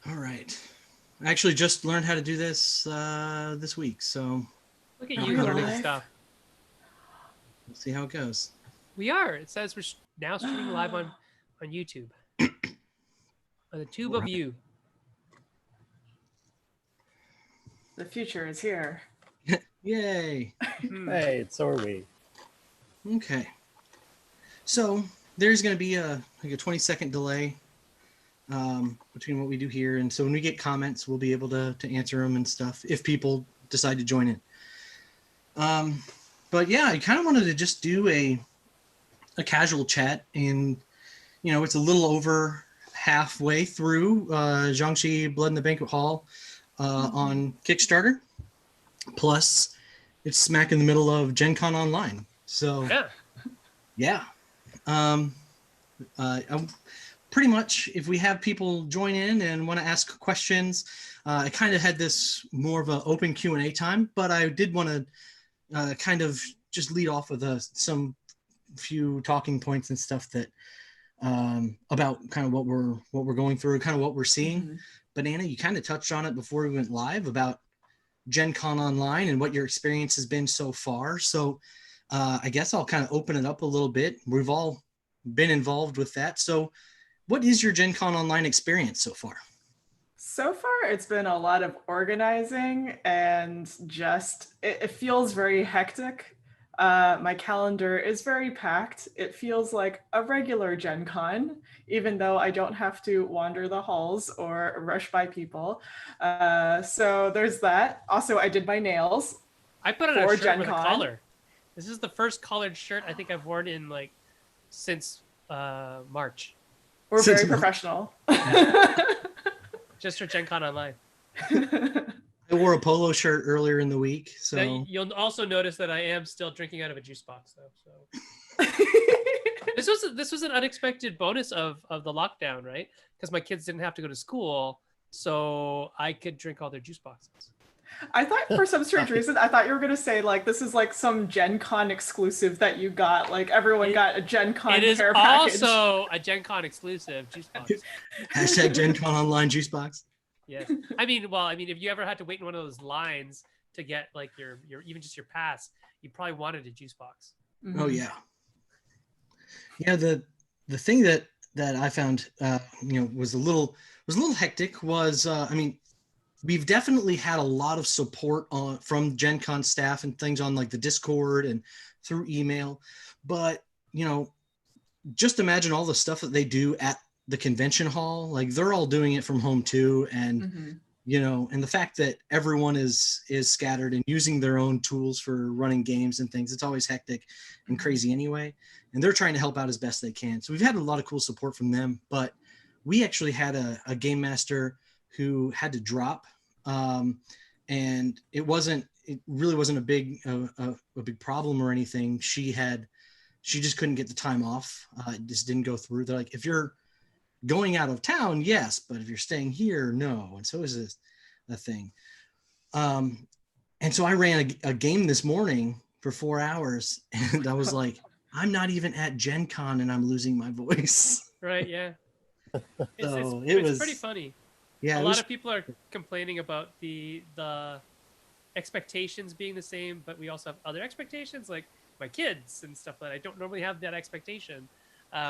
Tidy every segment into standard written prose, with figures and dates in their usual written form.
All right. I actually just learned how to do this this week, so Look at Are you we learning live? stuff. we'll see how it goes. We are. It says we're now streaming live on YouTube. On the tube of Right. you. The future is here. Yay. Hmm. Hey, so are we. Okay. So there's going to be a 20-second delay between what we do here, and so when we get comments, we'll be able to answer them and stuff if people decide to join it. But yeah, I kind of wanted to just do a casual chat, and it's a little over halfway through Jiangshi Blood in the Banquet Hall on Kickstarter. Plus, it's smack in the middle of GenCon Online. So Yeah. I'm pretty much, if we have people join in and want to ask questions, I kind of had this more of an open Q&A time, but I did want to kind of just lead off with some few talking points and stuff that about kind of what we're going through, kind of what we're seeing. Mm-hmm. But Anna, you kind of touched on it before we went live about GenCon Online and what your experience has been so far. So I guess I'll kind of open it up a little bit. We've all been involved with that. So what is your GenCon Online experience so far? So far, it's been a lot of organizing and just, it feels very hectic. My calendar is very packed. It feels like a regular Gen Con, even though I don't have to wander the halls or rush by people. So there's that. Also, I did my nails. I put on a For shirt with a GenCon. collar. This is the first collared shirt I think I've worn in since March. We're Since very March. professional. Just for GenCon Online. I wore a polo shirt earlier in the week, so Now, you'll also notice that I am still drinking out of a juice box, though. So this was an unexpected bonus of the lockdown, right? Because my kids didn't have to go to school, so I could drink all their juice boxes. I thought for some strange reason, I thought you were going to say this is some Gen Con exclusive that you got. Everyone got a Gen Con It is care package. also a GenCon exclusive juice box. hashtag GenCon Online juice box. Yes. I mean, if you ever had to wait in one of those lines to get your even just your pass, you probably wanted a juice box. Mhm. Oh yeah. Yeah, the thing that I found was a little hectic was we've definitely had a lot of support from Gen Con staff and things on the Discord and through email, but just imagine all the stuff that they do at the convention hall. They're all doing it from home too, and Mhm. and the fact that everyone is scattered and using their own tools for running games and things, it's always hectic and crazy anyway, and they're trying to help out as best they can. So we've had a lot of cool support from them, but we actually had a game master who had to drop, and it really wasn't a big problem or anything. She just couldn't get the time off. It just didn't go through. They're like, if you're going out of town, yes, but if you're staying here, no. And so is this a thing. And so I ran a game this morning for 4 hours, and I was like, I'm not even at Gen Con and I'm losing my voice. Right? Yeah. So It's pretty funny. Yeah, a lot of people are complaining about the expectations being the same, but we also have other expectations, like my kids and stuff that I don't normally have that expectation,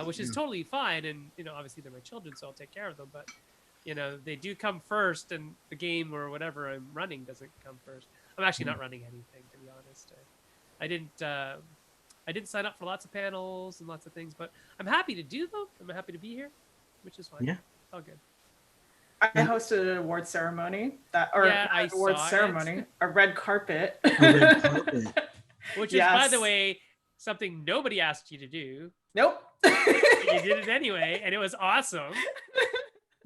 which is totally fine. And obviously they're my children, so I'll take care of them. But they do come first, and the game or whatever I'm running doesn't come first. I'm actually not running anything, to be honest. I didn't sign up for lots of panels and lots of things, but I'm happy to do them. I'm happy to be here, which is fine. Yeah. It's all good. I hosted an award ceremony a red carpet. A red carpet. Which is, by the way, something nobody asked you to do. Nope. You did it anyway, and it was awesome.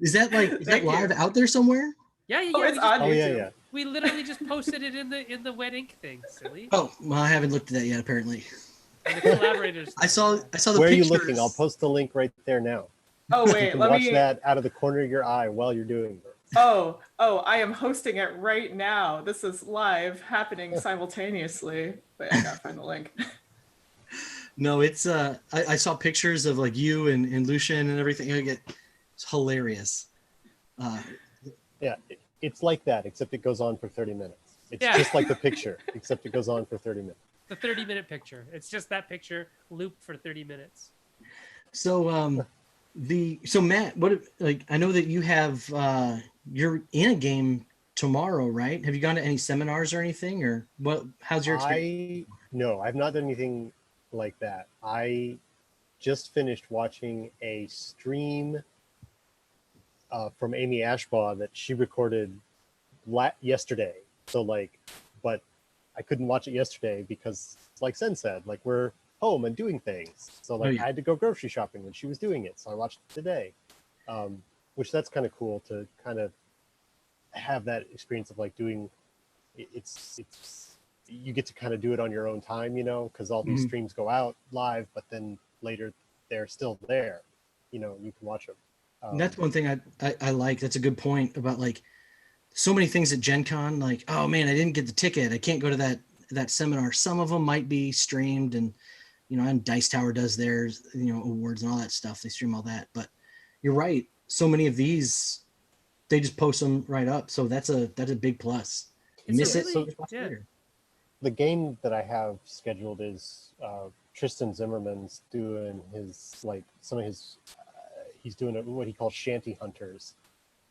Is that live out there somewhere? Yeah. It's on YouTube. Yeah. We literally just posted it in the wet ink thing, silly. Oh, well, I haven't looked at that yet, apparently. And the collaborators. I saw the Where pictures. are you looking? I'll post the link right there now. Oh You wait, can let watch me. that out of the corner of your eye while you're doing this. Oh, I am hosting it right now. This is live happening simultaneously. Wait, I gotta find the link. No, it's I saw pictures of you and Lucian and everything. It's hilarious. Yeah, it's like that, except it goes on for 30 minutes. It's Yeah. just like the picture, except it goes on for 30 minutes. The 30-minute picture. It's just that picture looped for 30 minutes. So so Matt, what like I know that you have you're in a game tomorrow, right? Have you gone to any seminars or anything, or what? How's your experience? No, I've not done anything like that. I just finished watching a stream from Amy Ashbaugh that she recorded yesterday. So like, but I couldn't watch it yesterday because, like Sen said, like we're home and doing things. So like yeah. I had to go grocery shopping when she was doing it. So I watched it today, which that's kind of cool to kind of have that experience of like doing. It's you get to kind of do it on your own time, you know, because all these streams go out live, but then later they're still there, you know, you can watch them. That's one thing I like. That's a good point about like so many things at Gen Con, like, oh man, I didn't get the ticket. I can't go to that seminar. Some of them might be streamed, and you know, and Dice Tower does theirs, you know, awards and all that stuff. They stream all that. But you're right. So many of these, they just post them right up. So that's a big plus. You miss it, so just watch it later. The game that I have scheduled is Tristan Zimmerman's doing his like some of his. He's doing what he calls Shanty Hunters.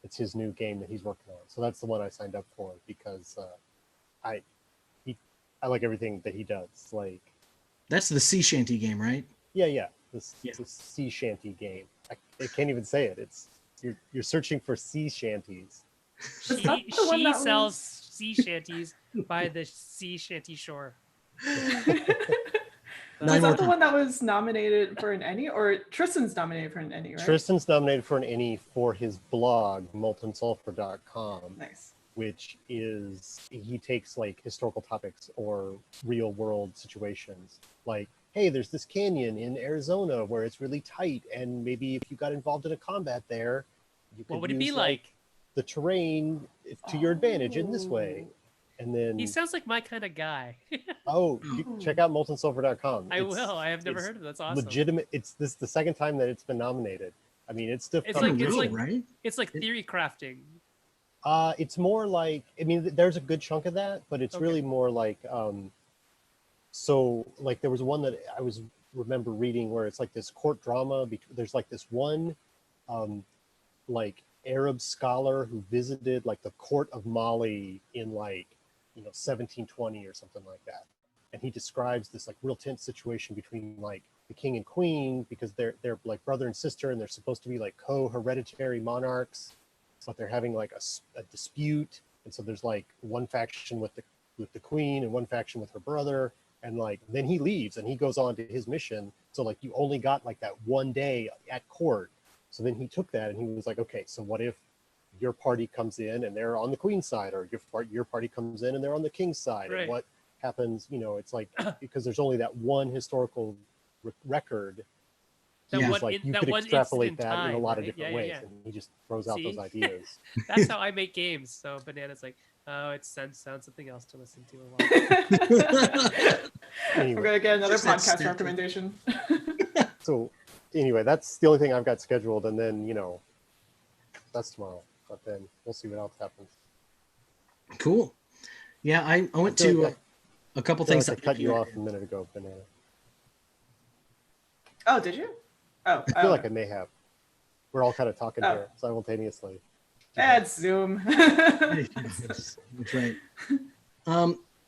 It's his new game that he's working on. So that's the one I signed up for because I like everything that he does. Like that's the sea shanty game, right? Yeah. This sea shanty game. I can't even say it. It's you're searching for sea shanties. She sells sea shanties by the sea shanty shore. Was that the one that was nominated for an Emmy, or Tristan's nominated for an Emmy, right? Tristan's nominated for an Emmy for his blog, moltensulfur.com. Nice. Which is, he takes like historical topics or real world situations. Like, hey, there's this canyon in Arizona where it's really tight, and maybe if you got involved in a combat there, you could what would it use, be like? The terrain to your advantage in this way. And then he sounds like my kind of guy. Check out moltensulfur.com. I will. I have never heard of it. That's awesome. Legitimate. It's the second time that it's been nominated. I mean, it's right? It's like theory crafting. It's more like, I mean, there's a good chunk of that, but it's really more like, so like there was one that I remember reading where it's like this court drama. There's like this one, like Arab scholar who visited like the court of Mali in like, 1720 or something like that. And he describes this like real tense situation between like the king and queen, because they're like brother and sister, and they're supposed to be like co-hereditary monarchs, but they're having like a dispute. And so there's like one faction with the queen and one faction with her brother. And like, then he leaves and he goes on to his mission. So like you only got like that one day at court. So then he took that and he was like, okay, so what if your party comes in and they're on the queen's side, or your party comes in and they're on the king's side? Right. And what happens, it's like, because there's only that one historical record. Like you could extrapolate that in a lot of different ways. And he just throws out those ideas. That's how I make games. So Banana's like, oh, it sounds something else to listen to. Anyway, we're gonna get another podcast recommendation. So anyway, that's the only thing I've got scheduled, and then that's tomorrow. But then we'll see what else happens. Cool. Yeah, I went to a couple things. I cut you off a minute ago, Banana. Oh, did you? Oh, I feel like I may have. We're all kind of talking here simultaneously. It's Zoom. That's right.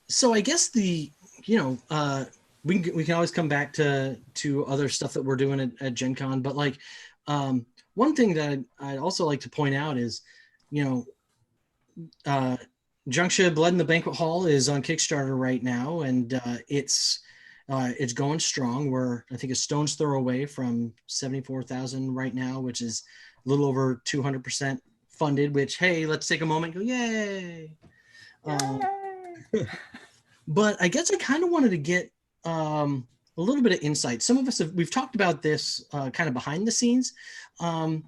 So I guess we can always come back to other stuff that we're doing at Gen Con, but like one thing that I'd also like to point out is, Jiangshi Blood in the Banquet Hall is on Kickstarter right now, and it's going strong. We're, I think, a stone's throw away from 74,000 right now, which is a little over 200% funded. Which, hey, let's take a moment and go, yay! But I guess I kind of wanted to get a little bit of insight. Some of us we've talked about this kind of behind the scenes, and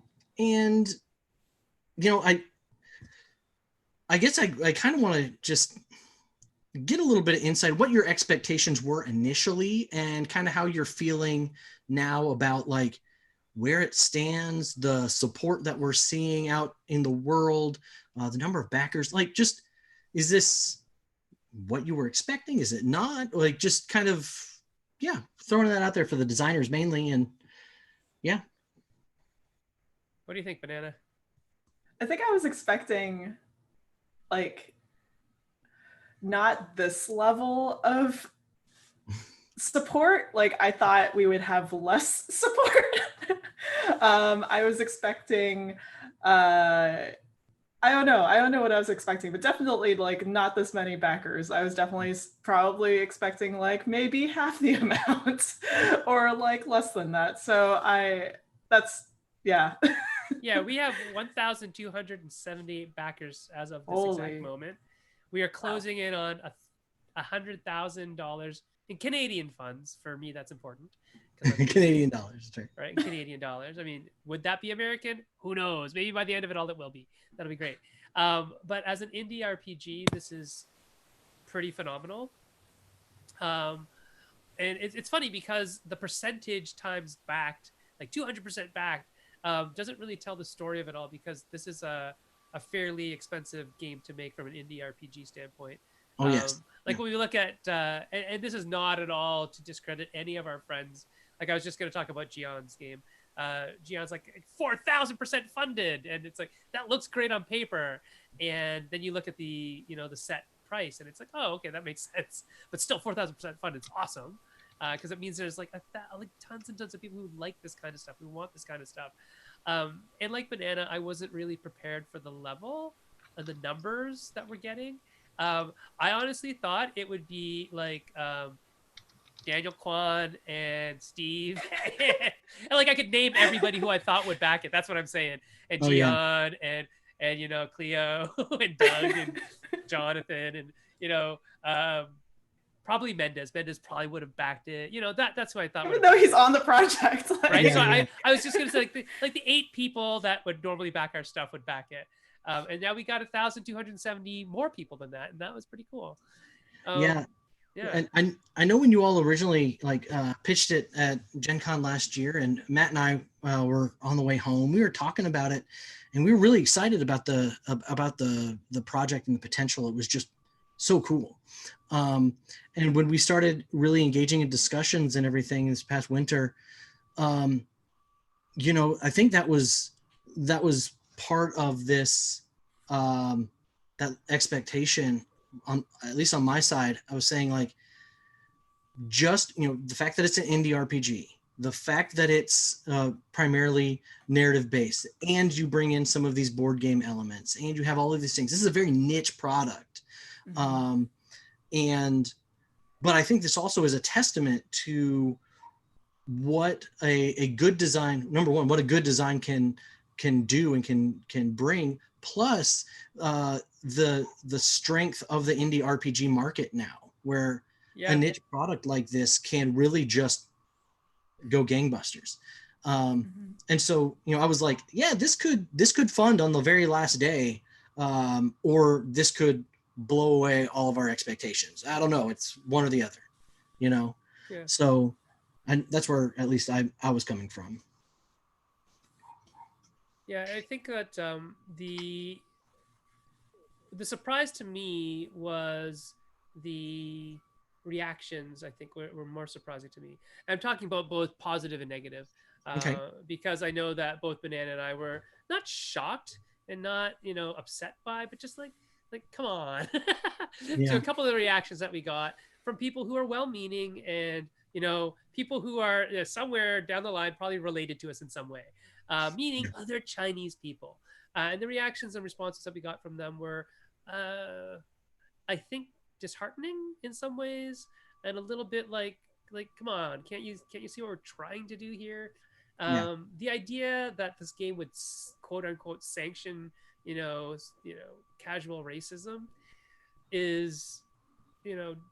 I guess I kind of want to just get a little bit of insight, what your expectations were initially, and kind of how you're feeling now about like where it stands, the support that we're seeing out in the world, the number of backers, like just, is this what you were expecting? Is it not? Like just kind of, yeah, throwing that out there for the designers mainly. And yeah. What do you think, Banana? I think I was expecting like not this level of support. Like I thought we would have less support. I was expecting I don't know what I was expecting, but definitely like not this many backers. I was definitely probably expecting like maybe half the amount or like less than that. So that's yeah. Yeah, we have 1,278 backers as of this exact Holy moment. We are closing in on $100,000 in Canadian funds. For me, that's important. Canadian dollars, right? Canadian dollars. I mean, would that be American? Who knows? Maybe by the end of it all, it will be. That'll be great. But as an indie RPG, this is pretty phenomenal. And it's funny because the percentage times backed, like 200% backed, doesn't really tell the story of it all, because this is a fairly expensive game to make from an indie RPG standpoint. Oh, yes. Like when we look at, and this is not at all to discredit any of our friends. Like I was just going to talk about Gion's game. Gion's like 4,000% funded, and it's like that looks great on paper. And then you look at the the set price, and it's like, oh, okay, that makes sense. But still, 4,000% funded is awesome, because it means there's like tons and tons of people who like this kind of stuff, who want this kind of stuff. And like Banana, I wasn't really prepared for the level and the numbers that we're getting. I honestly thought it would be like Daniel Kwan and Steve, and like I could name everybody who I thought would back it. That's what I'm saying. And Gian and Cleo and Doug and Jonathan and probably Mendez. Mendez probably would have backed it. That's who I thought. Even though he's on the project, right? Yeah, so yeah. I was just gonna say like the 8 people that would normally back our stuff would back it. And now we got 1,270 more people than that, and that was pretty cool. Yeah. And I know when you all originally pitched it at GenCon last year, and Matt and I were on the way home, we were talking about it, and we were really excited about the project and the potential. It was just so cool. And when we started really engaging in discussions and everything this past winter, I think that was part of this, that expectation. At least on my side, I was saying like, just the fact that it's an indie RPG, the fact that it's primarily narrative based, and you bring in some of these board game elements, and you have all of these things. This is a very niche product, but I think this also is a testament to what a good design. Number one, what a good design can do and can bring. Plus, the strength of the indie RPG market now, where a niche product like this can really just go gangbusters. And so, I was like, yeah, this could fund on the very last day, or this could blow away all of our expectations. I don't know. It's one or the other, Yeah. So, and that's where at least I was coming from. Yeah, I think that the surprise to me was the reactions. I think were more surprising to me. I'm talking about both positive and negative, Okay. Because I know that both Banana and I were not shocked and not upset by, but just like come on. So a couple of the reactions that we got from people who are well-meaning and people who are somewhere down the line probably related to us in some way, meaning other Chinese people, and the reactions and responses that we got from them were I think disheartening in some ways, and a little bit like come on, can't you see what we're trying to do here? The idea that this game would quote unquote sanction casual racism is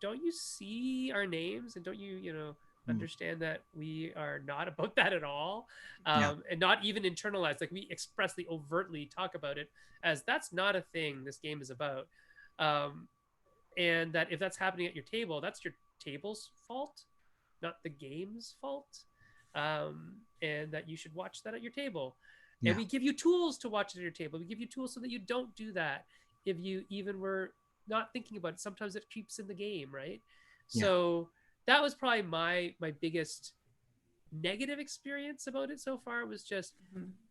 don't you see our names, and don't you understand that we are not about that at all, and not even internalized. Like, we expressly overtly talk about it as that's not a thing this game is about, and that if that's happening at your table, that's your table's fault, not the game's fault. and that you should watch that at your table. And Yeah. we give you tools to watch it at your table. We give you tools so that you don't do that if you even were not thinking about it. Sometimes it creeps in the game, right? Yeah. So that was probably my biggest negative experience about it so far. Was just,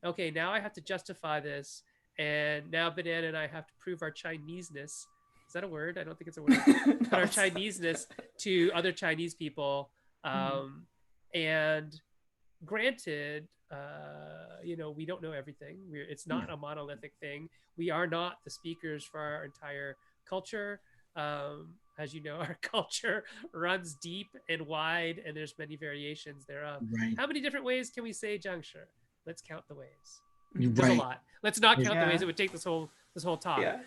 okay, now I have to justify this, and now Banana and I have to prove our Chineseness. Is that a word? I don't think it's a word. But our Chineseness to other Chinese people. And granted, we don't know everything. It's not a monolithic thing. We are not the speakers for our entire culture. As you know, our culture runs deep and wide, and there's many variations thereof. Right. How many different ways can we say Jiangshi? Let's count the ways. You're There's right. a lot. Let's not count the ways. Yeah. It would take this whole talk. Yeah.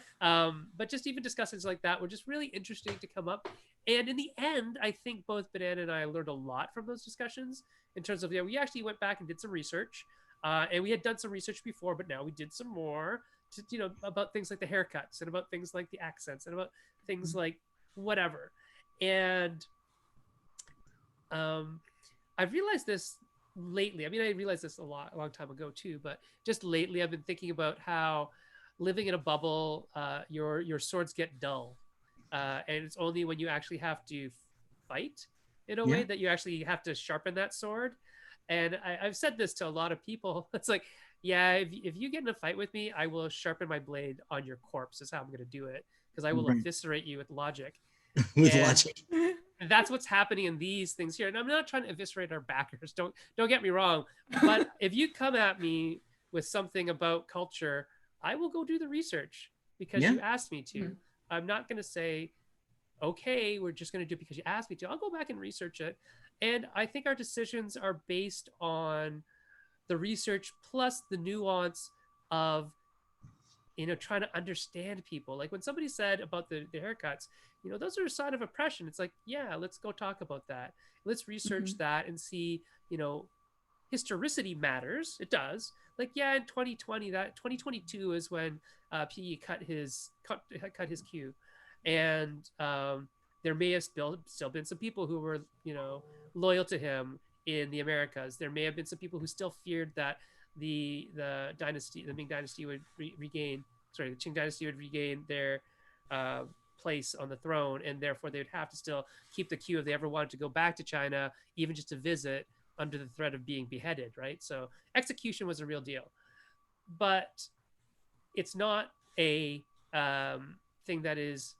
But just even discussions like that were just really interesting to come up. And in the end, I think both Banana and I learned a lot from those discussions in terms of, we actually went back and did some research. And we had done some research before, but now we did some more to, about things like the haircuts and about things like the accents and about things like whatever. And I've realized this lately. I mean, I realized this a long time ago too, but just lately I've been thinking about how living in a bubble, your swords get dull. And it's only when you actually have to fight in a way that you actually have to sharpen that sword. And I've said this to a lot of people. It's like, yeah, if you get in a fight with me, I will sharpen my blade on your corpse is how I'm going to do it, because I will eviscerate you with logic. With logic. And that's what's happening in these things here. And I'm not trying to eviscerate our backers. Don't get me wrong. But if you come at me with something about culture, I will go do the research because you asked me to. I'm not going to say, okay, we're just going to do it because you asked me to. I'll go back and research it. And I think our decisions are based on the research plus the nuance of, trying to understand people. Like when somebody said about the haircuts, those are a sign of oppression. It's like, yeah, let's go talk about that. Let's research that and see, historicity matters. It does. Like, yeah, in 2022 is when PE cut his cue. And there may have still been some people who were, loyal to him in the Americas. There may have been some people who still feared that the Ming dynasty would regain the Qing dynasty would regain their place on the throne, and therefore they would have to still keep the queue if they ever wanted to go back to China, even just to visit, under the threat of being beheaded, right? So execution was a real deal. But it's not a thing that is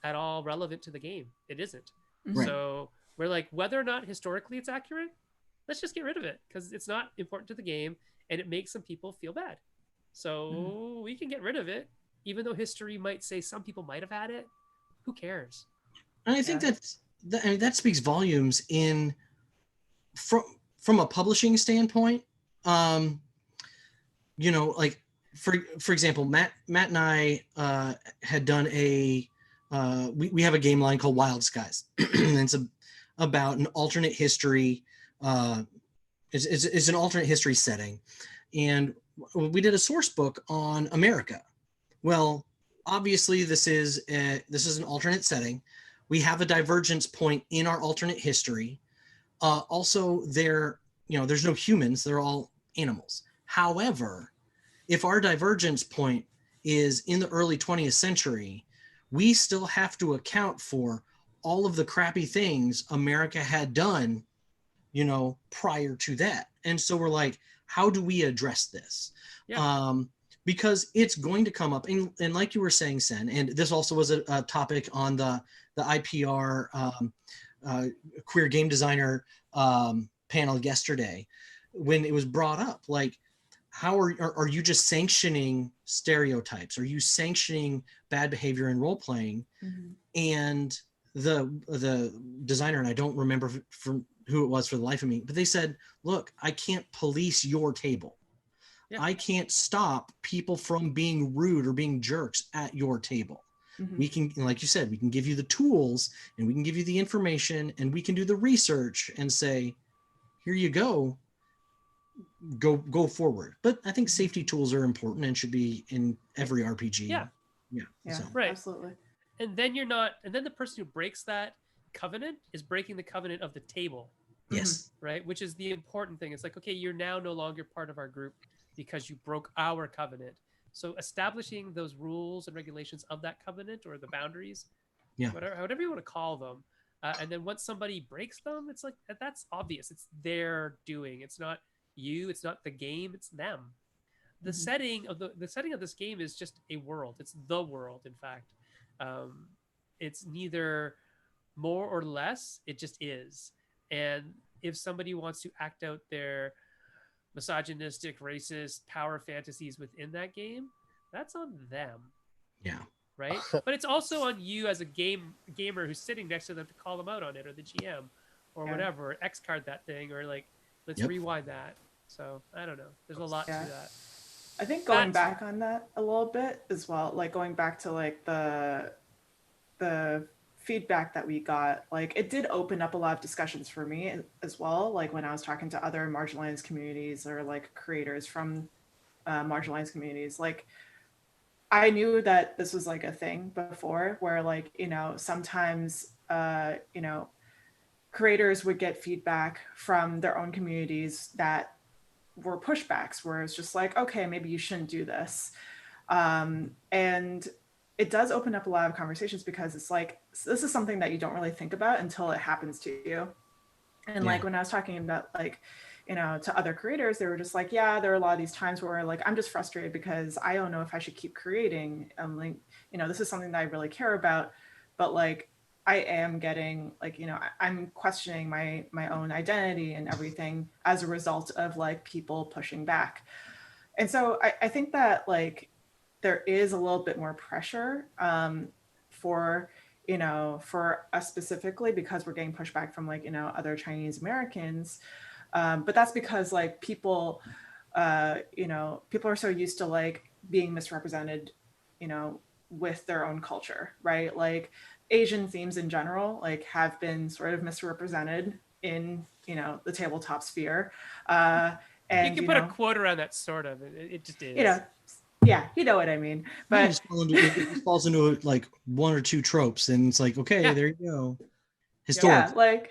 at all relevant to the game. It isn't. Right. So we're like, whether or not historically it's accurate, let's just get rid of it because it's not important to the game and it makes some people feel bad. So we can get rid of it, even though history might say some people might have had it. Who cares? And I think that speaks volumes from a publishing standpoint. Like for example, Matt and I had done we have a game line called Wild Skies. And it's about an alternate history. It's an alternate history setting, and we did a source book on America. Well, obviously this is an alternate setting. We have a divergence point in our alternate history. Also, there's no humans; they're all animals. However, if our divergence point is in the early 20th century, we still have to account for all of the crappy things America had done, prior to that. And so we're like, how do we address this? Yeah. Because it's going to come up. And like you were saying, Sen, and this also was a topic on the IPR queer game designer panel yesterday, when it was brought up, like, how are you just sanctioning stereotypes? Are you sanctioning bad behavior in role playing? And the designer, and I don't remember from who it was for the life of me, but they said, look, I can't police your table. Yeah. I can't stop people from being rude or being jerks at your table. We can, like you said, we can give you the tools and we can give you the information and we can do the research and say, here you go forward. But I think safety tools are important and should be in every RPG. Yeah. So. Right. Absolutely. And then the person who breaks that covenant is breaking the covenant of the table. Yes. right? Which is the important thing. It's like, okay, you're now no longer part of our group because you broke our covenant. So establishing those rules and regulations of that covenant, or the boundaries, Yeah. whatever you want to call them, and then once somebody breaks them, it's like that's obvious. It's their doing. It's not you. It's not the game. It's them. The setting of the setting of this game is just a world. It's the world. In fact, um, it's neither more or less. It just is. And if somebody wants to act out their misogynistic, racist power fantasies within that game, that's on them, Yeah. right? But it's also on you as a gamer who's sitting next to them to call them out on it, or the GM, or whatever, or X card that thing, or like let's rewind that. So I don't know. There's a lot to that. I think going back on that a little bit as well, like going back to like the feedback that we got, like it did open up a lot of discussions for me as well. Like when I was talking to other marginalized communities or like creators from marginalized communities, like I knew that this was like a thing before where like, you know, sometimes, you know, creators would get feedback from their own communities that were pushbacks where it's just like, okay, maybe you shouldn't do this. And it does open up a lot of conversations because it's like, this is something that you don't really think about until it happens to you. And like when I was talking about like, you know, to other creators, they were just like, yeah, there are a lot of these times where like, I'm just frustrated because I don't know if I should keep creating. I'm like, you know, this is something that I really care about, but like, I am getting like, you know, I'm questioning my own identity and everything as a result of like people pushing back. And so I think that like there is a little bit more pressure for, you know, for us specifically because we're getting pushback from like, you know, other Chinese Americans. But that's because like people, you know, people are so used to like being misrepresented, you know, with their own culture, right? Like Asian themes in general, like have been sort of misrepresented in, you know, the tabletop sphere. And you can put a quote around that, sort of. It just is. You know, yeah, you know what I mean. But it just falls into like one or two tropes, and it's like, okay, there you go. Historic. Yeah,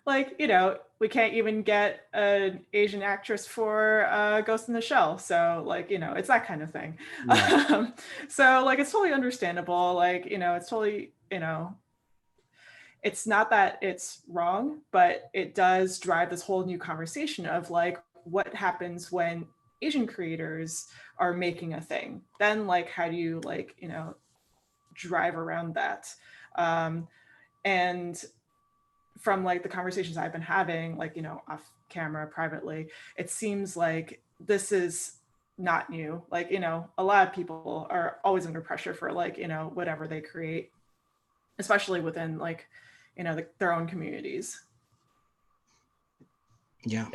like you know, we can't even get an Asian actress for Ghost in the Shell, so like you know, it's that kind of thing. Yeah. So like it's totally understandable. Like you know, it's totally you know, it's not that it's wrong, but it does drive this whole new conversation of like what happens when Asian creators are making a thing. Then like how do you like you know drive around that? And from like the conversations I've been having, like, you know, off camera privately, it seems like this is not new. Like, you know, a lot of people are always under pressure for like, you know, whatever they create, especially within like, you know, their own communities. Yeah.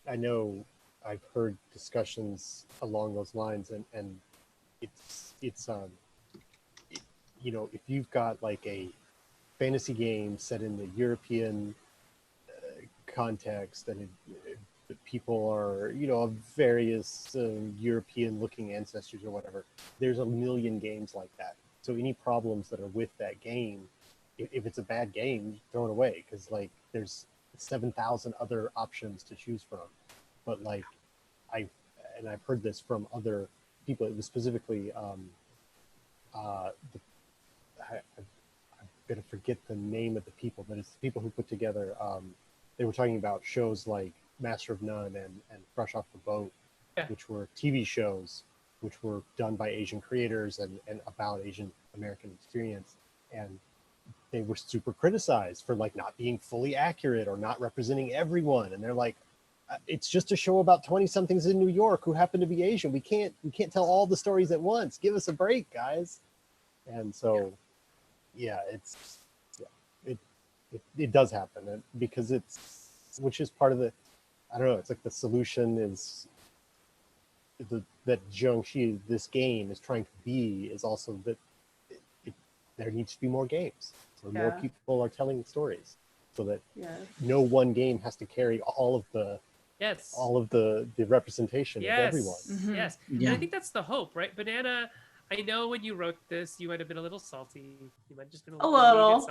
I know I've heard discussions along those lines and it's you know, if you've got like a fantasy game set in the European context and people are, you know, of various European looking ancestors or whatever, there's a million games like that. So any problems that are with that game, if it's a bad game, throw it away because like there's 7,000 other options to choose from. But like I've heard this from other people. It was specifically I'm going to forget the name of the people, but it's the people who put together, they were talking about shows like Master of None and Fresh Off the Boat, which were TV shows, which were done by Asian creators and about Asian American experience. And they were super criticized for like not being fully accurate or not representing everyone. And they're like, it's just a show about 20 somethings in New York who happen to be Asian. We can't tell all the stories at once. Give us a break, guys. And so, yeah, it does happen because which is part of the, I don't know, it's like the solution is that Jiangshi, this game is trying to be, is also that there needs to be more games where more people are telling stories so that no one game has to carry all of the representation of everyone. Yes. And I think that's the hope, right? Banana, I know when you wrote this, you might have been a little salty. You might have just been a little.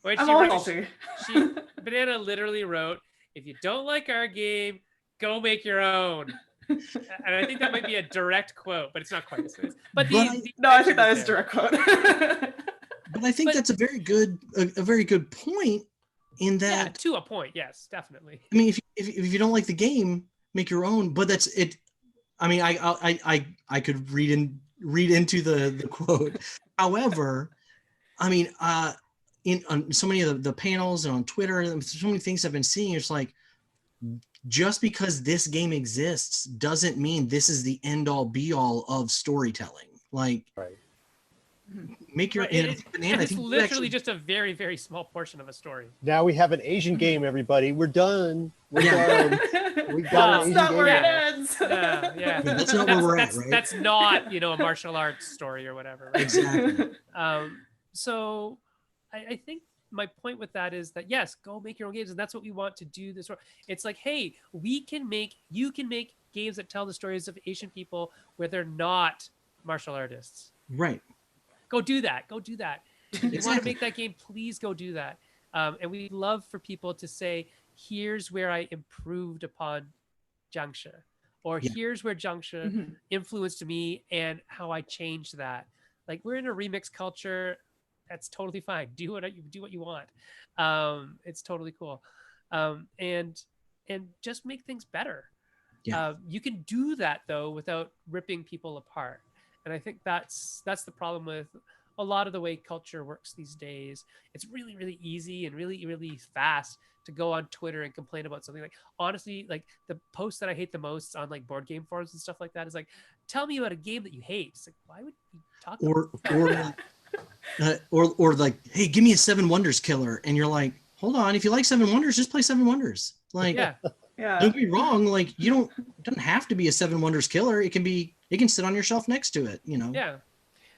When I'm she always wrote, salty. Banana literally wrote, "If you don't like our game, go make your own." And I think that might be a direct quote, but it's not quite as nice. But the No, I think intention that is is there. direct quote. But I think But- that's a very good point in Yeah, that, to a point, yes, definitely. I mean, if you don't like the game, make your own, but that's it. I mean, I could read into the quote. However, I mean, on so many of the panels and on Twitter, and so many things I've been seeing, it's like, just because this game exists doesn't mean this is the end all be all of storytelling. Like, Right. make your Right, and it- Banana, I it's think you literally actually, just a very, very small portion of a story. Now we have an Asian game, everybody. We're done. We're done. We got Well, an That's Asian not game where it now. ends. Yeah. Yeah, that's not where we're at, right? That's not, a martial arts story or whatever. Right? Exactly. So I think my point with that is that, yes, go make your own games. And that's what we want to do this. It's like, hey, you can make games that tell the stories of Asian people where they're not martial artists. Right. Go do that. Go do that. If you want to Exactly. make that game, please go do that. And we'd love for people to say, here's where I improved upon Jiangshi, or Yeah. here's where Jiangshi influenced me and how I changed that. Like, we're in a remix culture. That's totally fine. Do what you want. It's totally cool. And just make things better. Yeah. You can do that though without ripping people apart. And I think that's the problem with a lot of the way culture works these days. It's really, really easy and really, really fast to go on Twitter and complain about something. Like, honestly, like, the post that I hate the most on like board game forums and stuff like that is like, tell me about a game that you hate. It's like, why would you talk about that? Or like, hey, give me a Seven Wonders killer, and you're like, hold on, if you like Seven Wonders, just play Seven Wonders. Like, Yeah. Yeah. don't get me wrong, like, it doesn't have to be a Seven Wonders killer. It can sit on your shelf next to it, Yeah.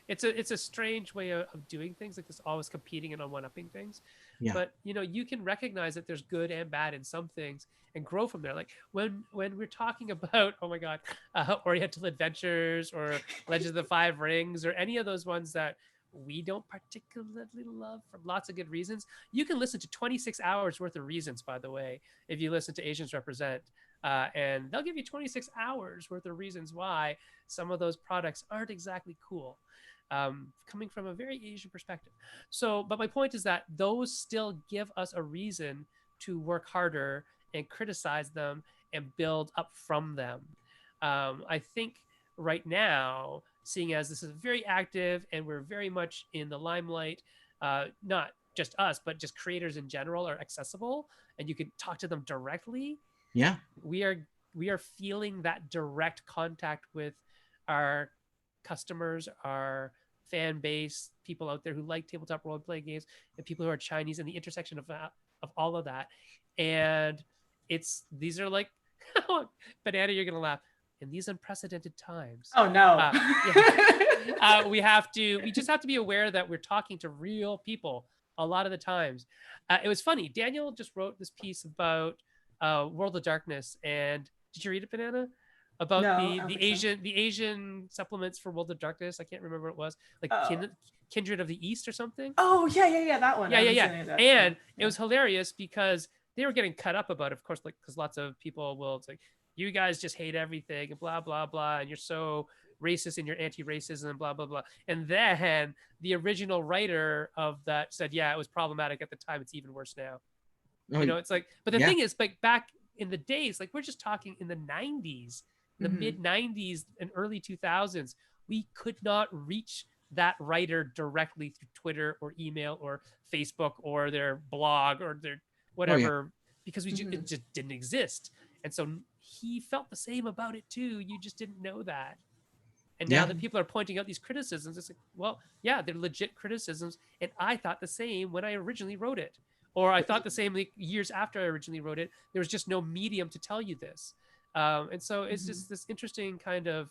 It's a strange way of doing things, like this, always competing and on one-upping things. Yeah. But you can recognize that there's good and bad in some things and grow from there. Like when we're talking about, oh my god, Oriental Adventures or Legends of the Five Rings or any of those ones that we don't particularly love for lots of good reasons, you can listen to 26 hours worth of reasons, by the way, if you listen to Asians Represent, and they'll give you 26 hours worth of reasons why some of those products aren't exactly cool, coming from a very Asian perspective. So, but my point is that those still give us a reason to work harder and criticize them and build up from them. I think right now, seeing as this is very active and we're very much in the limelight, not just us, but just creators in general are accessible and you can talk to them directly. Yeah. We are feeling that direct contact with our customers, our fan base, people out there who like tabletop role playing games, and people who are Chinese, and the intersection of all of that. And these are like, Banana, you're gonna laugh. In these unprecedented times. Oh no. We just have to be aware that we're talking to real people a lot of the times. It was funny. Daniel just wrote this piece about World of Darkness, and did you read it, Banana? About No, the Asian supplements for World of Darkness. I can't remember what it was. Like Kindred of the East or something. Oh yeah, that one. Yeah. And yeah. it was hilarious because they were getting cut up about it, of course, like, because lots of people will, it's like, you guys just hate everything and blah blah blah, and you're so racist and you're anti-racism and blah blah blah. And then the original writer of that said, yeah, it was problematic at the time, it's even worse now. It's like, but the thing is, like, back in the days, like, we're just talking in the 90s, the mid 90s and early 2000s, we could not reach that writer directly through Twitter or email or Facebook or their blog or their whatever, because it just didn't exist. And so he felt the same about it too. You just didn't know that. And now that people are pointing out these criticisms, it's like, well, yeah, they're legit criticisms. And I thought the same when I originally wrote it. Or I thought the same like years after I originally wrote it. There was just no medium to tell you this. And so it's just this interesting kind of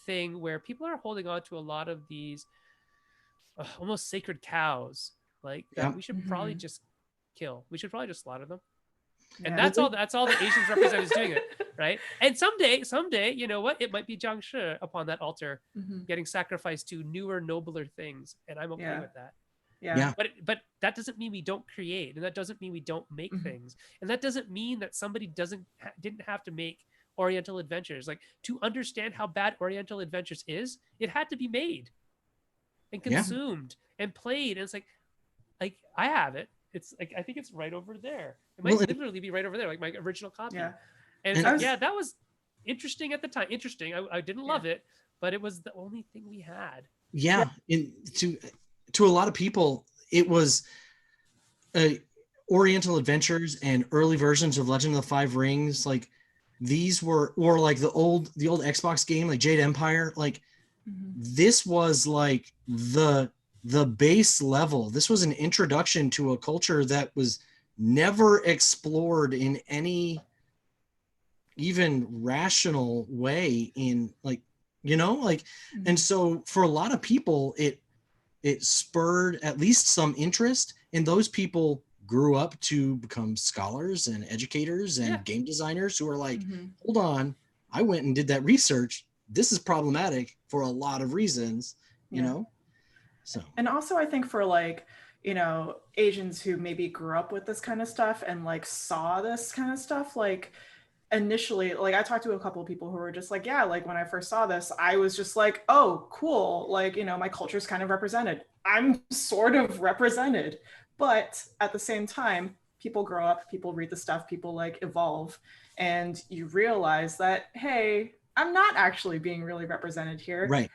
thing where people are holding on to a lot of these almost sacred cows. Like, that we should probably just kill. We should probably just slaughter them. And that's all the Asians Represent is doing it, right? And someday, you know what? It might be Jiangshi upon that altar getting sacrificed to newer, nobler things. And I'm okay with that. Yeah. But that doesn't mean we don't create, and that doesn't mean we don't make Mhm. things, and that doesn't mean that somebody didn't have to make Oriental Adventures. Like, to understand how bad Oriental Adventures is, it had to be made and Yeah. consumed and played. And it's like I have it. It's like, I think it's right over there. It might Well, and- literally be right over there, like my original copy. Yeah. And it's And- like, yeah, that was interesting at the time. Interesting. I didn't love it, but it was the only thing we had. yeah, to a lot of people, it was Oriental Adventures and early versions of Legend of the Five Rings. Like, these were, or like the old Xbox game, like Jade Empire. Like, Mhm. this was like the base level. This was an introduction to a culture that was never explored in any even rational way, in like, like, and so for a lot of people, it spurred at least some interest, and those people grew up to become scholars and educators and game designers who are like, Mhm. hold on, I went and did that research. This is problematic for a lot of reasons, Yeah. So. And also, I think for like, Asians who maybe grew up with this kind of stuff and like saw this kind of stuff, like initially, like I talked to a couple of people who were just like, yeah, like when I first saw this, I was just like, oh, cool. Like, my culture's kind of represented. I'm sort of represented. But at the same time, people grow up, people read the stuff, people like evolve, and you realize that, hey, I'm not actually being really represented here. Right.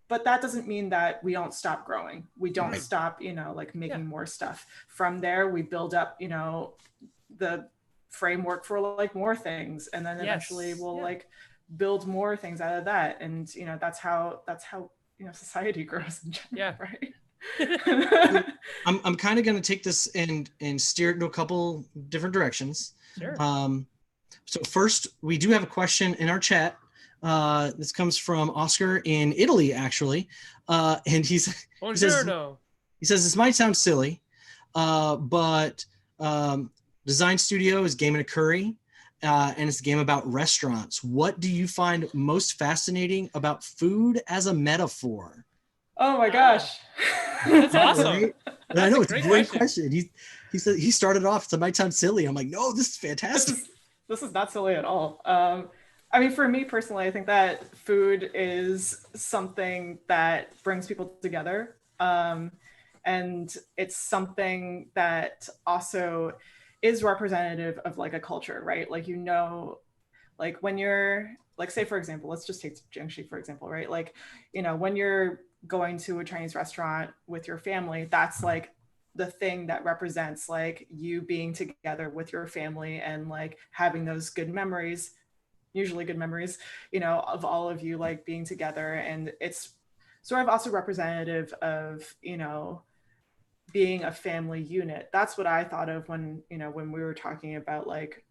But that doesn't mean that we don't stop growing. We don't Right. stop, like making more stuff. From there, we build up, the framework for like more things, and then eventually we'll like build more things out of that. And that's how society grows in general, right? I'm kind of going to take this and steer it into a couple different directions. Sure. So first, we do have a question in our chat. This comes from Oscar in Italy, actually, and he says, this might sound silly, but Design Studio is Game and a Curry, and it's a game about restaurants. What do you find most fascinating about food as a metaphor? Oh my gosh, that's awesome! Right? That's I know, it's a great question. He said, he started off. It might sound silly. I'm like, no, this is fantastic. This is not silly at all. I mean, for me personally, I think that food is something that brings people together. And it's something that also is representative of like a culture, right? Like, like when you're like, say, for example, let's just take Jiangshi, for example, right? Like, when you're going to a Chinese restaurant with your family, that's like the thing that represents like you being together with your family and like having those good memories, usually good memories, of all of you like being together. And it's sort of also representative of, being a family unit. That's what I thought of when, when we were talking about like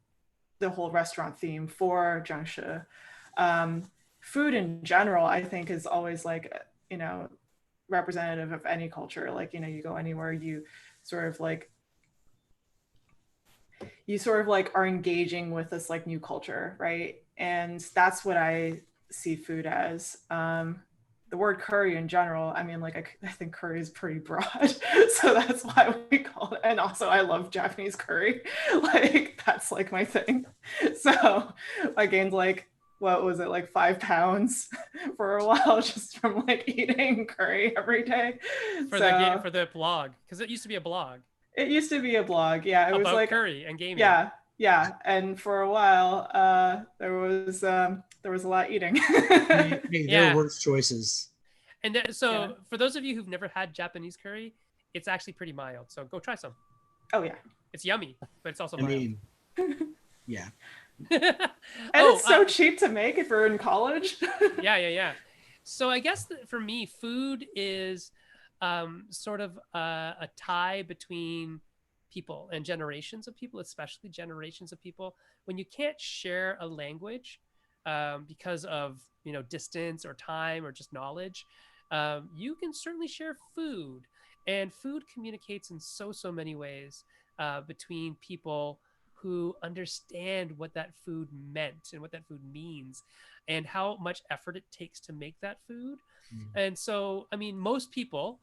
the whole restaurant theme for Jiangshi. Food in general, I think, is always like, representative of any culture. Like, you go anywhere, you sort of like are engaging with this like new culture, right? And that's what I see food as. The word curry in general, I mean, like I think curry is pretty broad, so that's why we call it. And also, I love Japanese curry, like that's like my thing. So I gained like, what was it, like 5 pounds for a while just from like eating curry every day. For the blog, because it used to be a blog. It used to be a blog, yeah. It was like curry and gaming. Yeah, and for a while, there was a lot eating. Hey, there are worse choices. And for those of you who've never had Japanese curry, it's actually pretty mild. So go try some. Oh yeah, it's yummy, but it's also mild. Yeah. And it's so cheap to make if you're in college. Yeah. So I guess for me, food is sort of a tie between people and generations of people, especially generations of people. When you can't share a language because of distance or time or just knowledge, you can certainly share food, and food communicates in so many ways between people who understand what that food meant and what that food means and how much effort it takes to make that food. And so, I mean, most people,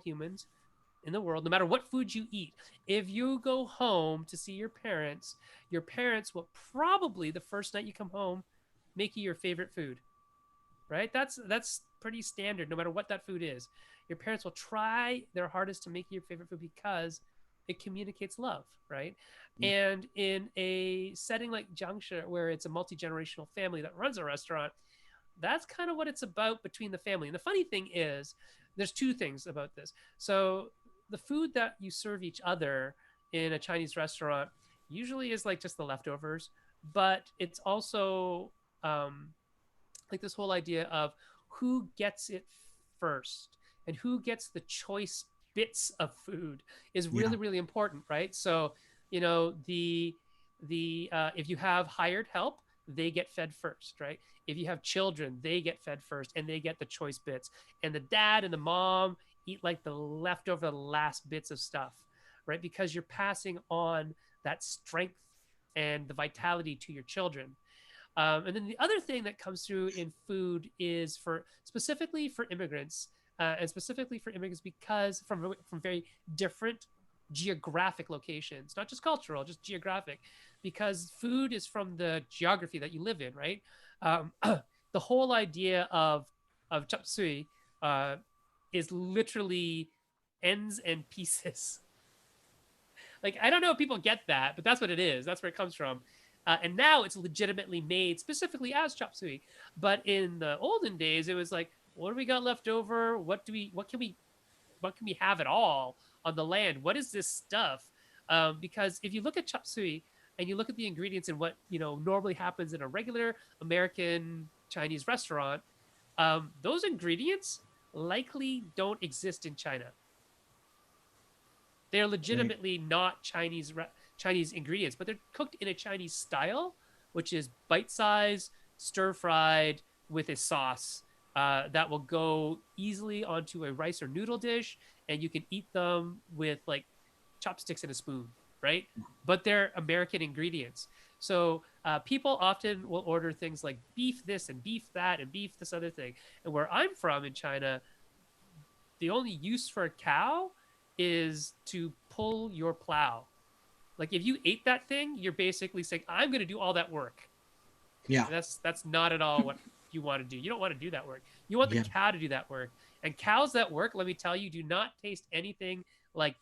humans, in the world, no matter what food you eat, if you go home to see your parents will probably the first night you come home make you your favorite food, right? That's pretty standard no matter what that food is. Your parents will try their hardest to make you your favorite food because it communicates love, right? And in a setting like Jiangshi, where it's a multi-generational family that runs a restaurant, that's kind of what it's about between the family. And the funny thing is, there's two things about this. So the food that you serve each other in a Chinese restaurant usually is like just the leftovers, but it's also like this whole idea of who gets it first and who gets the choice bits of food is really really important, right? So the if you have hired help, they get fed first, right? If you have children, they get fed first and they get the choice bits, and the dad and the mom eat like the leftover last bits of stuff, right? Because you're passing on that strength and the vitality to your children. And then the other thing that comes through in food is specifically for immigrants, and specifically for immigrants because from very different geographic locations, not just cultural, just geographic, because food is from the geography that you live in, right? The whole idea of chop suey is literally ends and pieces. Like, I don't know if people get that, but that's what it is. That's where it comes from. And now it's legitimately made specifically as chop suey. But in the olden days, it was like, what do we got left over? What can we have at all on the land? What is this stuff? Because if you look at chop suey and you look at the ingredients and what normally happens in a regular American Chinese restaurant, those ingredients likely don't exist in China. They're legitimately not Chinese ingredients, but they're cooked in a Chinese style, which is bite-sized, stir-fried with a sauce that will go easily onto a rice or noodle dish, and you can eat them with like chopsticks and a spoon, right? But they're American ingredients. So people often will order things like beef this and beef that and beef this other thing. And where I'm from in China, the only use for a cow is to pull your plow. Like if you ate that thing, you're basically saying, I'm going to do all that work. Yeah. And that's not at all what you want to do. You don't want to do that work. You want the cow to do that work. And cows that work, let me tell you, do not taste anything like,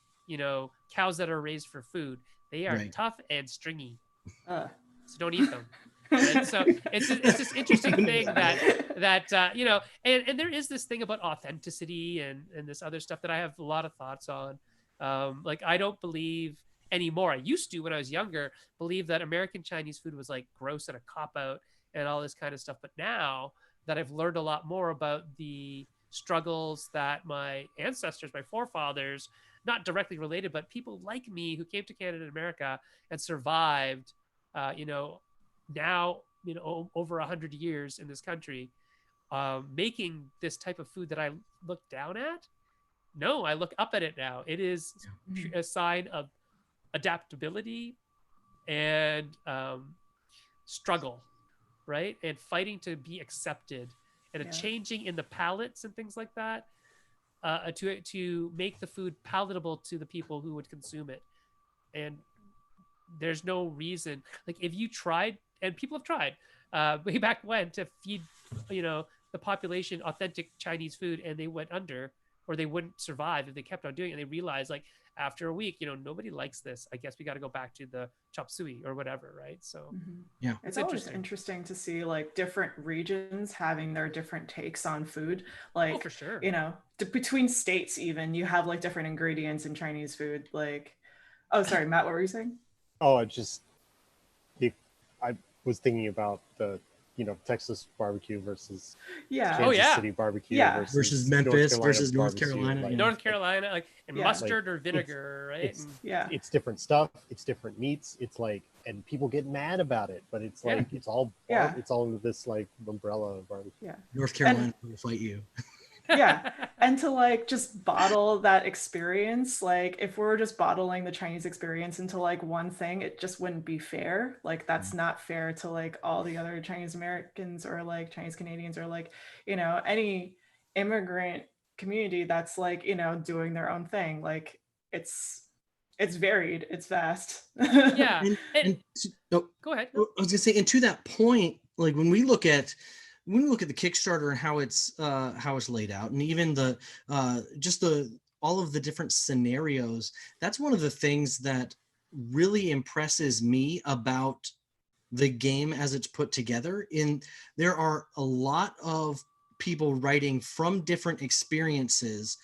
cows that are raised for food. They are tough and stringy. So don't eat them. Right? So it's this interesting thing that and there is this thing about authenticity and this other stuff that I have a lot of thoughts on. Like I don't believe anymore. I used to, when I was younger, believe that American Chinese food was like gross and a cop out and all this kind of stuff. But now that I've learned a lot more about the struggles that my ancestors, my forefathers, not directly related, but people like me who came to Canada and America and survived, now over 100 years in this country, making this type of food that I look down at. No, I look up at it now. It is a sign of adaptability and struggle, right? And fighting to be accepted, and a changing in the palates and things like that, to make the food palatable to the people who would consume it. And there's no reason, like if you tried, and people have tried way back when, to feed the population authentic Chinese food, and they went under, or they wouldn't survive if they kept on doing it. And they realized, like, after a week, nobody likes this. I guess we got to go back to the chop suey or whatever, right? So it's always interesting to see like different regions having their different takes on food. Like, for sure, between states, even you have like different ingredients in Chinese food. Like, oh, sorry, Matt, what were you saying? Oh, I was thinking about the Texas barbecue versus Kansas City barbecue versus Memphis versus North Carolina. Like, North Carolina, like, and mustard or vinegar, right? It's different stuff. It's different meats. It's like, and people get mad about it, but it's like it's all it's all under this like umbrella of barbecue. Yeah, North Carolina will fight you. And to like just bottle that experience, like if we're just bottling the Chinese experience into like one thing, it just wouldn't be fair. Like that's not fair to like all the other Chinese Americans or like Chinese Canadians or like any immigrant community that's like, doing their own thing. Like it's varied, it's vast. Yeah. And And oh, go ahead. I was gonna say, and to that point, like when we look at the Kickstarter and how it's laid out, and even the just the all of the different scenarios, that's one of the things that really impresses me about the game as it's put together. In there are a lot of people writing from different experiences,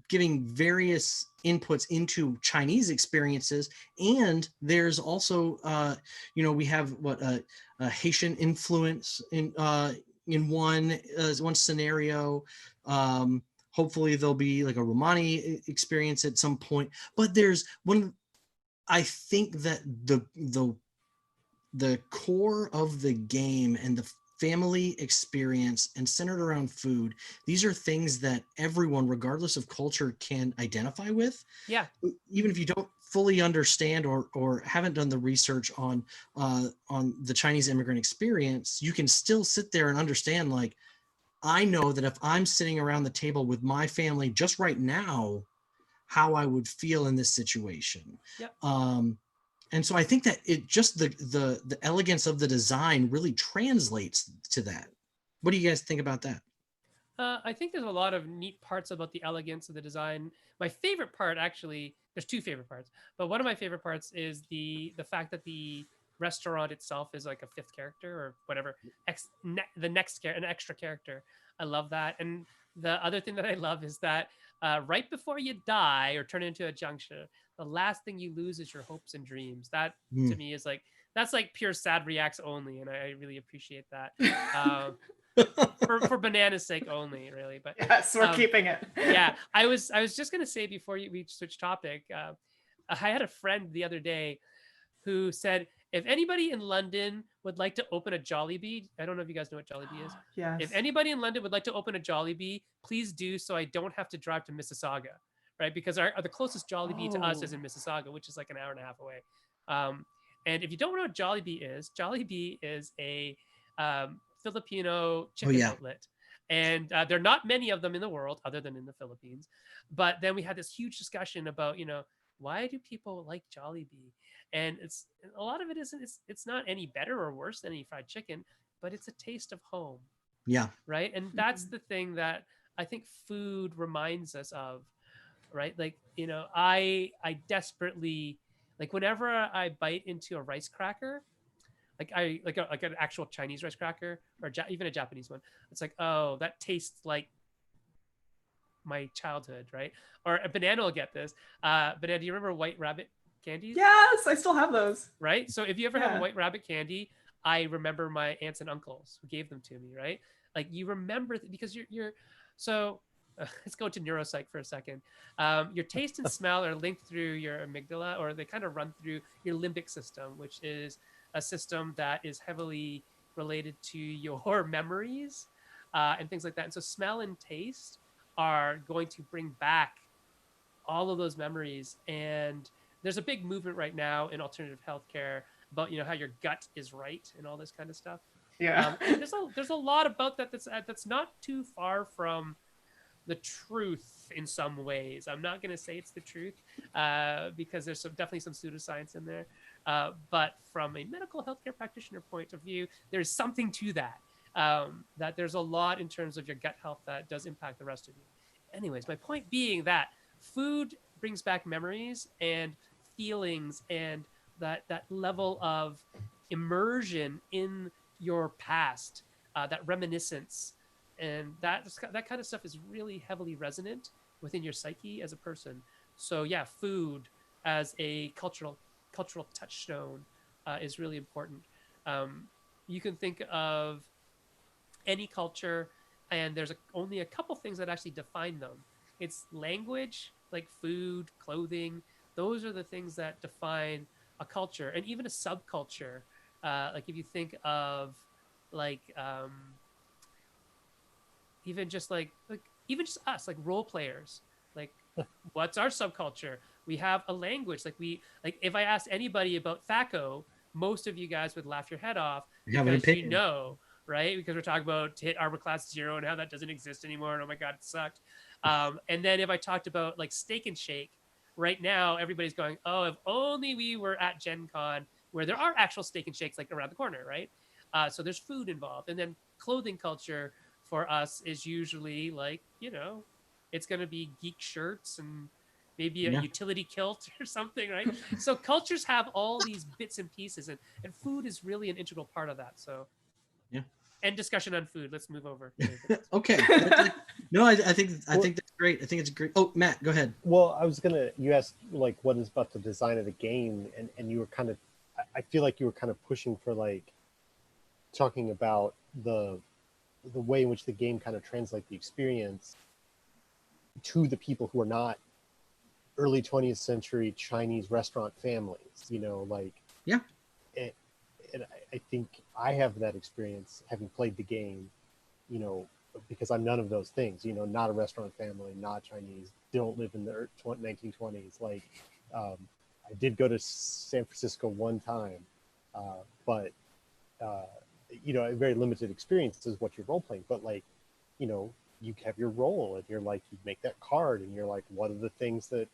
giving various inputs into Chinese experiences. And there's also, we have a Haitian influence in one scenario. Hopefully there'll be like a Romani experience at some point. But there's one. I think that the core of the game and the family experience and centered around food, these are things that everyone, regardless of culture, can identify with. Yeah. Even if you don't fully understand or haven't done the research on the Chinese immigrant experience, you can still sit there and understand, like, I know that if I'm sitting around the table with my family just right now, how I would feel in this situation. Yep. And so I think that it just the elegance of the design really translates to that. What do you guys think about that? I think there's a lot of neat parts about the elegance of the design. My favorite part, actually, there's two favorite parts, but one of my favorite parts is the fact that the restaurant itself is like a fifth character or whatever, an extra character. I love that. And the other thing that I love is that right before you die or turn into a Jiangshi, the last thing you lose is your hopes and dreams. That to me is like, that's like pure sad reacts only, and I really appreciate that. For Banana's sake only, really. But yes, we're keeping it. Yeah, I was just gonna say before we switch topic, I had a friend the other day who said, if anybody in London would like to open a Jollibee, I don't know if you guys know what Jollibee is. Yes. If anybody in London would like to open a Jollibee, please do, so I don't have to drive to Mississauga, right? Because the closest Jollibee to us is in Mississauga, which is like an hour and a half away. And if you don't know what Jollibee is a Filipino chicken outlet. And there are not many of them in the world other than in the Philippines. But then we had this huge discussion about, why do people like Jollibee? And it's a lot of it isn't, it's not any better or worse than any fried chicken, but it's a taste of home. Yeah. Right. And that's the thing that I think food reminds us of, right? Like, I desperately, like, whenever I bite into a rice cracker, like an actual Chinese rice cracker or even a Japanese one, it's like, oh, that tastes like my childhood, right? Or a Banana will get this. Banana, do you remember White Rabbit candies? Yes, I still have those. Right. So if you ever have a White Rabbit candy, I remember my aunts and uncles who gave them to me, right? Like, you remember because you're so. Let's go to neuropsych for a second. Your taste and smell are linked through your amygdala, or they kind of run through your limbic system, which is a system that is heavily related to your memories and things like that. And so smell and taste are going to bring back all of those memories. And there's a big movement right now in alternative healthcare about, how your gut is right and all this kind of stuff. Yeah. And there's a lot about that that's not too far from the truth in some ways. I'm not going to say it's the truth because there's definitely some pseudoscience in there. But from a medical healthcare practitioner point of view, there's something to that. That there's a lot in terms of your gut health that does impact the rest of you. Anyways, my point being that food brings back memories and feelings and that level of immersion in your past, that reminiscence. And that kind of stuff is really heavily resonant within your psyche as a person. So yeah, food as a cultural touchstone is really important. You can think of any culture, and there's only a couple things that actually define them. It's language, like food, clothing. Those are the things that define a culture, and even a subculture. Like if you think of like even just us, like role players, like what's our subculture? We have a language. Like if I asked anybody about Thaco, most of you guys would laugh your head off because right? Because we're talking about to hit armor class 0 and how that doesn't exist anymore. And oh my God, it sucked. And then if I talked about like Steak and Shake, right now everybody's going, oh, if only we were at Gen Con where there are actual Steak and Shakes like around the corner, right? So there's food involved. And then clothing culture for us is usually like, it's going to be geek shirts and maybe a utility kilt or something, right? So cultures have all these bits and pieces, and food is really an integral part of that. So Yeah. End discussion on food. Let's move over. Okay. No, I think that's great. I think it's great. Oh, Matt, go ahead. Well, you asked like what is about the design of the game, and you were kind of, I feel like you were kind of pushing for like talking about the way in which the game kind of translates the experience to the people who are not early 20th century Chinese restaurant families, like, yeah. And I think I have that experience having played the game, because I'm none of those things, not a restaurant family, not Chinese, don't live in the 1920s. Like, I did go to San Francisco one time, but, a very limited experience is what you're role playing. But like, you have your role and you're like, you make that card and you're like, what are the things that,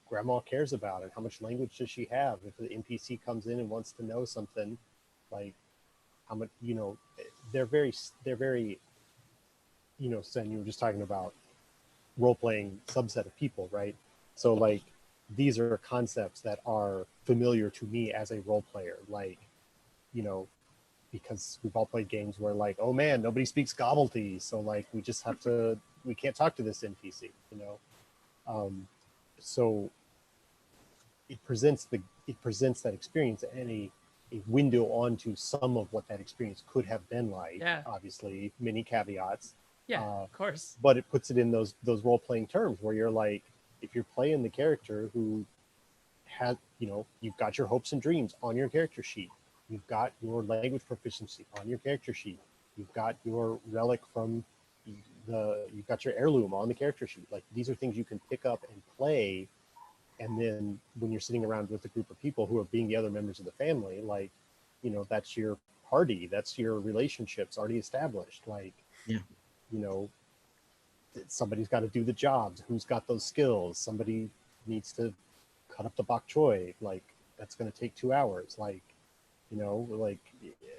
grandma cares about, and how much language does she have? If the NPC comes in and wants to know something, like how much, they're very, Sen, you were just talking about role-playing subset of people, right? So like, these are concepts that are familiar to me as a role player, like, because we've all played games where like, oh man, nobody speaks gobbledygook, so like we can't talk to this NPC, so it presents that experience and a window onto some of what that experience could have been like. Yeah. Obviously, many caveats. Yeah, of course. But it puts it in those role-playing terms where you're like, if you're playing the character who has, you've got your hopes and dreams on your character sheet, you've got your language proficiency on your character sheet, you've got your relic from you've got your heirloom on the character sheet. Like, these are things you can pick up and play. And then when you're sitting around with a group of people who are being the other members of the family, like, that's your party, that's your relationships already established. Like, somebody's got to do the jobs. Who's got those skills? Somebody needs to cut up the bok choy. Like, that's going to take 2 hours. Like, like,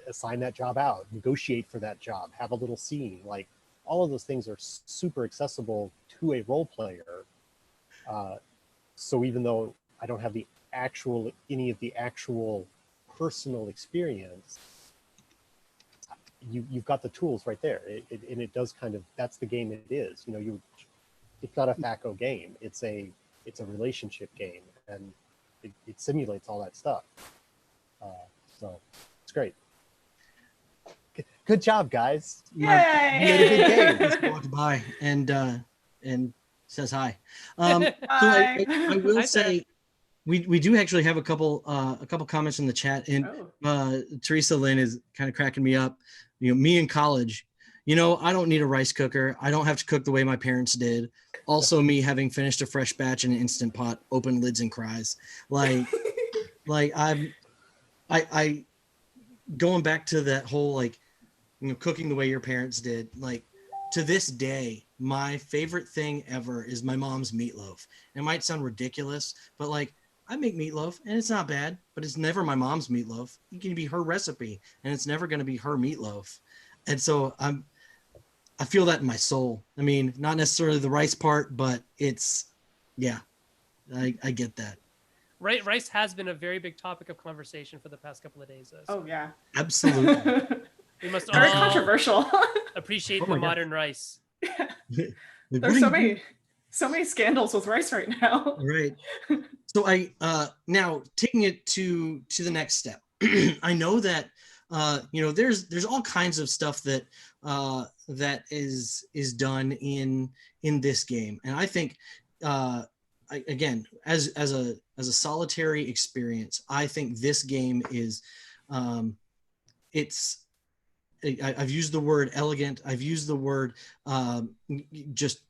assign that job out, negotiate for that job, have a little scene. Like, all of those things are super accessible to a role player. So even though I don't have any of the actual personal experience, you've got the tools right there. And it does kind of, that's the game it is. It's not a THACO game. It's a relationship game, and it simulates all that stuff. So it's great. Good job, guys. Yay! You made a good game. Just walked by and says hi. Hi. I will Hi, say we do actually have a couple comments in the chat, and Teresa Lynn is kind of cracking me up. Me in college, I don't need a rice cooker. I don't have to cook the way my parents did. Also, me having finished a fresh batch in an Instant Pot, open lids and cries. Like I going back to that whole like, cooking the way your parents did. Like, to this day, my favorite thing ever is my mom's meatloaf. It might sound ridiculous, but like, I make meatloaf and it's not bad, but it's never my mom's meatloaf. It can be her recipe and it's never going to be her meatloaf. And so I feel that in my soul. I mean, not necessarily the rice part, but it's, yeah, I get that. Rice has been a very big topic of conversation for the past couple of days. Oh yeah, absolutely. We must very all controversial. appreciate the modern rice. There's so many scandals with rice right now. Right. So I now taking it to the next step. I know that there's all kinds of stuff that that is done in this game, and I think again, as a solitary experience, I think this game is I've used the word elegant. I've used the word just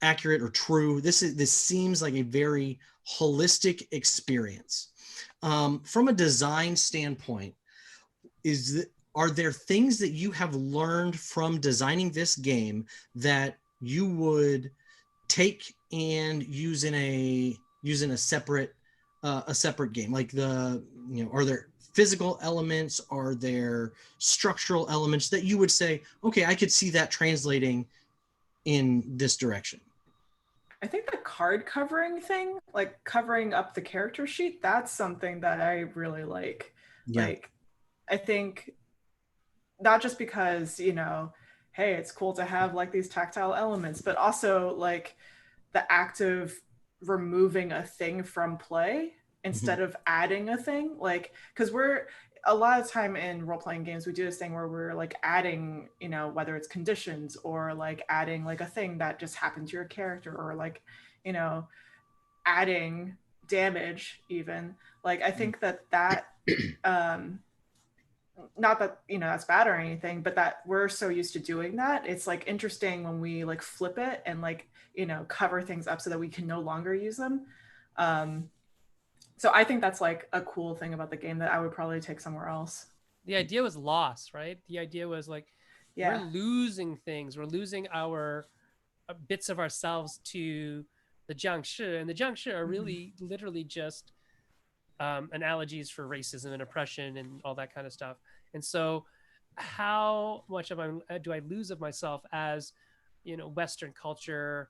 accurate or true. This seems like a very holistic experience. From a design standpoint, are there things that you have learned from designing this game that you would take and use in a separate game? Like are there physical elements, are there structural elements that you would say, okay, I could see that translating in this direction? I think the card covering thing, like covering up the character sheet, that's something that I really like. Yeah. Like, I think not just because, hey, it's cool to have like these tactile elements, but also like the act of removing a thing from play instead of adding a thing. Like, because we're a lot of time in role-playing games, we do this thing where we're like adding, whether it's conditions or like adding like a thing that just happened to your character, or like, adding damage even. Like, I think that not that that's bad or anything, but that we're so used to doing that, it's like interesting when we like flip it and like cover things up so that we can no longer use them. So I think that's like a cool thing about the game that I would probably take somewhere else. The idea was lost, right? The idea was like, Yeah. we're losing things, we're losing our bits of ourselves to the Jiangshi, and the Jiangshi are really literally just analogies for racism and oppression and all that kind of stuff. And so how much do I lose of myself as Western culture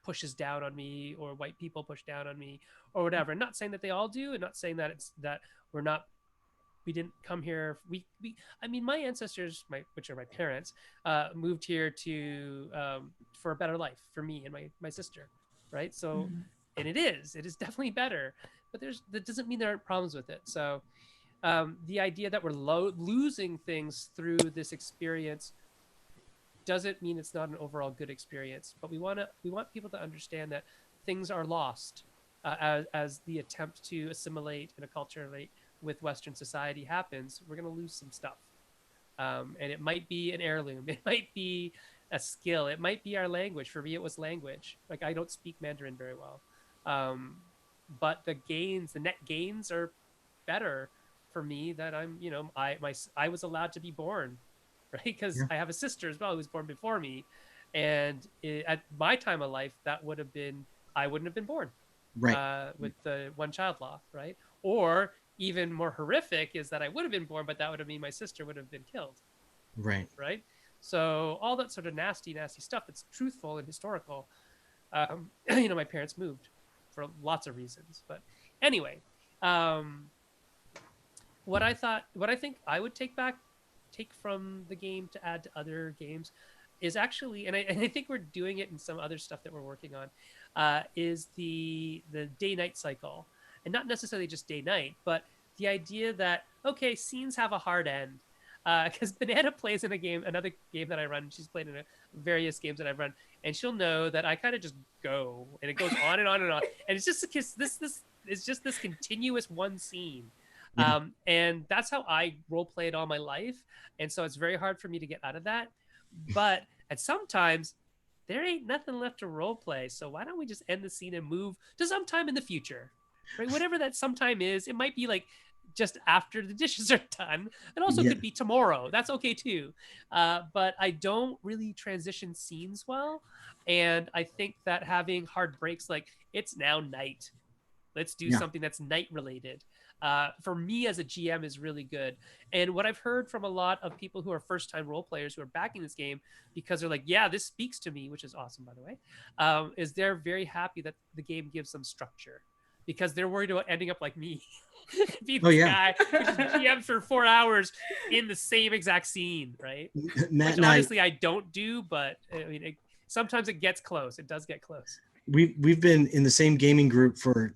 pushes down on me, or white people push down on me, or whatever? I'm not saying that they all do, and not saying that it's that we didn't come here. I mean, my ancestors, which are my parents, moved here to for a better life for me and my sister, right? So and it is definitely better, but that doesn't mean there aren't problems with it. So the idea that we're losing things through this experience doesn't mean it's not an overall good experience. But we want people to understand that things are lost as the attempt to assimilate and acculturate with Western society happens. We're going to lose some stuff, and it might be an heirloom, it might be a skill, it might be our language. For me, it was language. Like, I don't speak Mandarin very well, but the net gains are better for me that I was allowed to be born, right? Because I have a sister as well who was born before me, and at my time of life, I wouldn't have been born, right? With the one child law, right? Or even more horrific is that I would have been born, but that would have mean my sister would have been killed, right? So all that sort of nasty stuff that's truthful and historical. My parents moved for lots of reasons, but anyway, what I think I would take from the game to add to other games is actually, and I think we're doing it in some other stuff that we're working on, is the day-night cycle. And not necessarily just day-night, but the idea that, okay, scenes have a hard end. Because Banana plays in another game that I run. She's played in various games that I've run, and she'll know that I kind of just go, and it goes on and on and on. And it's just this continuous one scene. Yeah. And that's how I role played all my life. And so it's very hard for me to get out of that. But at sometimes there ain't nothing left to role play. So why don't we just end the scene and move to sometime in the future, right? Whatever that sometime is. It might be like just after the dishes are done. It also could be tomorrow. That's okay too. But I don't really transition scenes well. And I think that having hard breaks, like, it's now night, let's do something that's night related, for me as a GM is really good. And what I've heard from a lot of people who are first time role players who are backing this game, because they're like, yeah, this speaks to me, which is awesome, by the way, is they're very happy that the game gives them structure, because they're worried about ending up like me. Be this guy who just GMs for 4 hours in the same exact scene, right? Matt, which honestly I don't do, but I mean, sometimes it gets close. It does get close. We've been in the same gaming group for,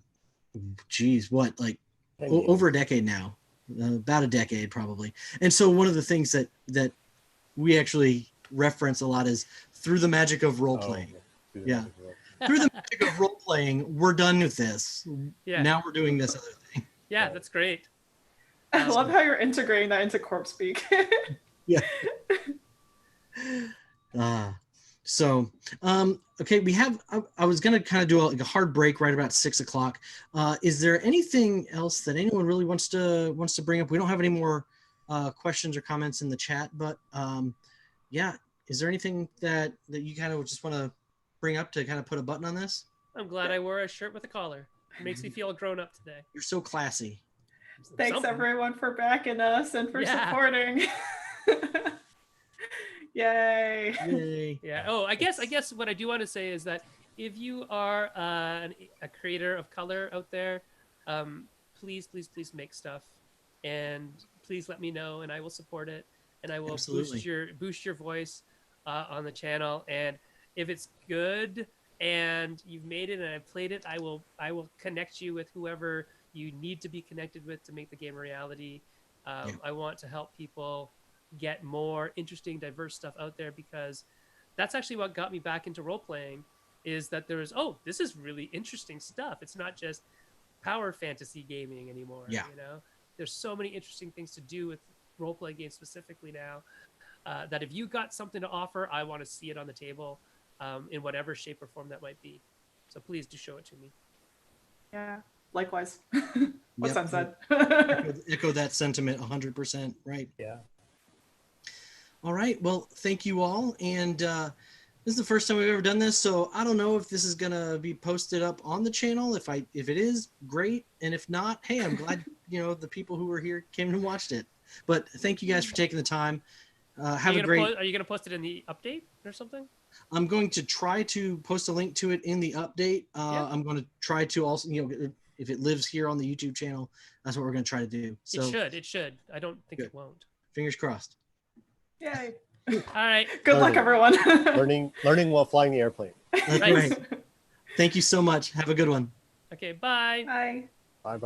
over a decade now, about a decade probably. And so one of the things that we actually reference a lot is through the magic of role playing. Through the magic of role playing, we're done with this. Now we're doing this other thing. Yeah, that's great. I love how you're integrating that into corpse speak. Okay, we have, I was going to kind of do a hard break right about 6 o'clock. Is there anything else that anyone really wants to bring up? We don't have any more questions or comments in the chat. But yeah, is there anything that you kind of just want to bring up to kind of put a button on this? I'm glad I wore a shirt with a collar. It makes me feel grown up today. You're so classy. Thanks Something. everyone for backing us and for Yeah. supporting. Yay. Yay. Yeah. Oh, I guess what I do want to say is that if you are a creator of color out there, please make stuff, and please let me know, and I will support it, and I will Absolutely. boost your voice on the channel. And if it's good and you've made it and I played it, I will connect you with whoever you need to be connected with to make the game a reality. I want to help people get more interesting, diverse stuff out there, because that's actually what got me back into role playing, is that there was, this is really interesting stuff. It's not just power fantasy gaming anymore. Yeah. You know, there's so many interesting things to do with role play games specifically now, that if you got something to offer, I want to see it on the table, in whatever shape or form that might be. So please do show it to me. Yeah, likewise. What's Yep. unsaid? Echo that sentiment 100%. Right. Yeah. All right. Well, thank you all. And this is the first time we've ever done this, so I don't know if this is gonna be posted up on the channel. If it is, great. And if not, hey, I'm glad the people who were here came and watched it. But thank you guys for taking the time. Have a great. Are you gonna post it in the update or something? I'm going to try to post a link to it in the update. I'm going to try to also, if it lives here on the YouTube channel, that's what we're going to try to do. So It should. I don't think it won't. Fingers crossed. Yay. All right. Good luck, everyone. learning while flying the airplane. Right. Thank you so much. Have a good one. Okay, bye. Bye. Bye bye.